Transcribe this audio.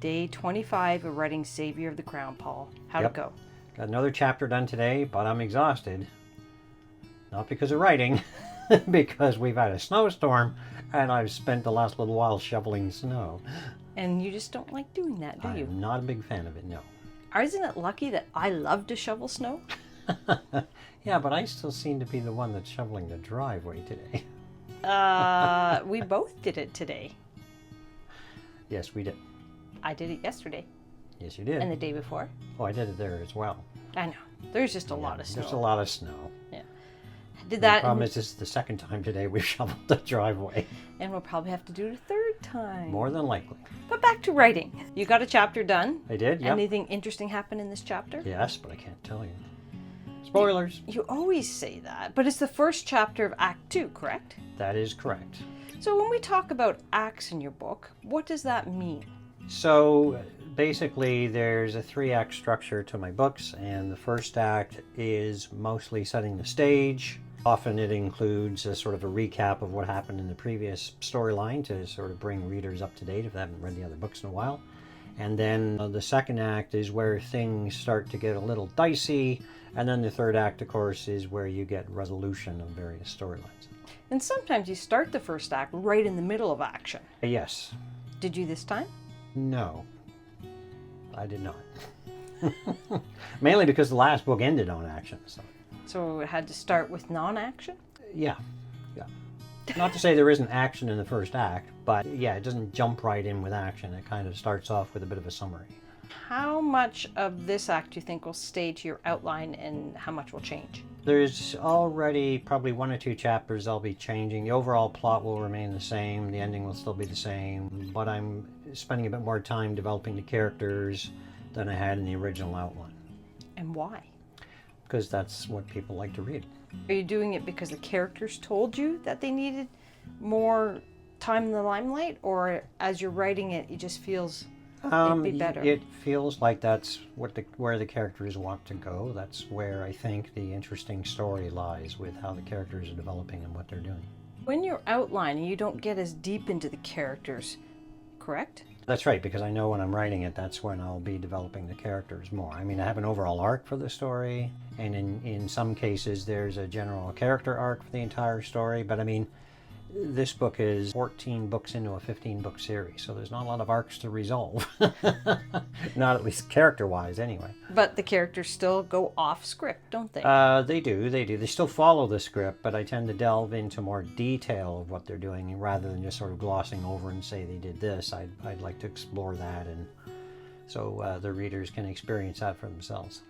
Day 25 of writing Saviour of the Crown, Paul. How'd it go? Got another chapter done today, but I'm exhausted. Not because of writing, because we've had a snowstorm and I've spent the last little while shoveling snow. And you just don't like doing that, do you? I'm not a big fan of it, no. Isn't it lucky that I love to shovel snow? Yeah, but I still seem to be the one that's shoveling the driveway today. We both did it today. Yes, we did. I did it yesterday. Yes, you did. And the day before. Oh, I did it there as well. I know. There's just a lot of snow. There's a lot of snow. Yeah. The problem is this is the second time today we've shoveled the driveway. And we'll probably have to do it a third time. More than likely. But back to writing. You got a chapter done. I did, yeah. Anything interesting happen in this chapter? Yes, but I can't tell you. Spoilers. You always say that, but it's the first chapter of Act 2, correct? That is correct. So when we talk about acts in your book, what does that mean? So basically there's a 3-act structure to my books, and the first act is mostly setting the stage. Often it includes a sort of a recap of what happened in the previous storyline to sort of bring readers up to date if they haven't read the other books in a while. And then the second act is where things start to get a little dicey. And then the third act, of course, is where you get resolution of various storylines. And sometimes you start the first act right in the middle of action. Yes. Did you this time? No, I did not. Mainly because the last book ended on action. So it had to start with non-action? Yeah. Not to say there isn't action in the first act, but yeah, it doesn't jump right in with action. It kind of starts off with a bit of a summary. How much of this act do you think will stay to your outline and how much will change? There's already probably 1 or 2 chapters I'll be changing. The overall plot will remain the same. The ending will still be the same. But I'm spending a bit more time developing the characters than I had in the original outline. And why? Because that's what people like to read. Are you doing it because the characters told you that they needed more time in the limelight? Or as you're writing it, it just feels it'd be better? It feels like that's where the characters want to go. That's where I think the interesting story lies, with how the characters are developing and what they're doing. When you're outlining, you don't get as deep into the characters, correct? That's right, because I know when I'm writing it, that's when I'll be developing the characters more. I mean, I have an overall arc for the story, and in some cases there's a general character arc for the entire story, but I mean, this book is 14 books into a 15-book series, so there's not a lot of arcs to resolve. Not at least character-wise, anyway. But the characters still go off script, don't they? They do. They still follow the script, but I tend to delve into more detail of what they're doing, rather than just sort of glossing over and say they did this. I'd like to explore that, and so the readers can experience that for themselves.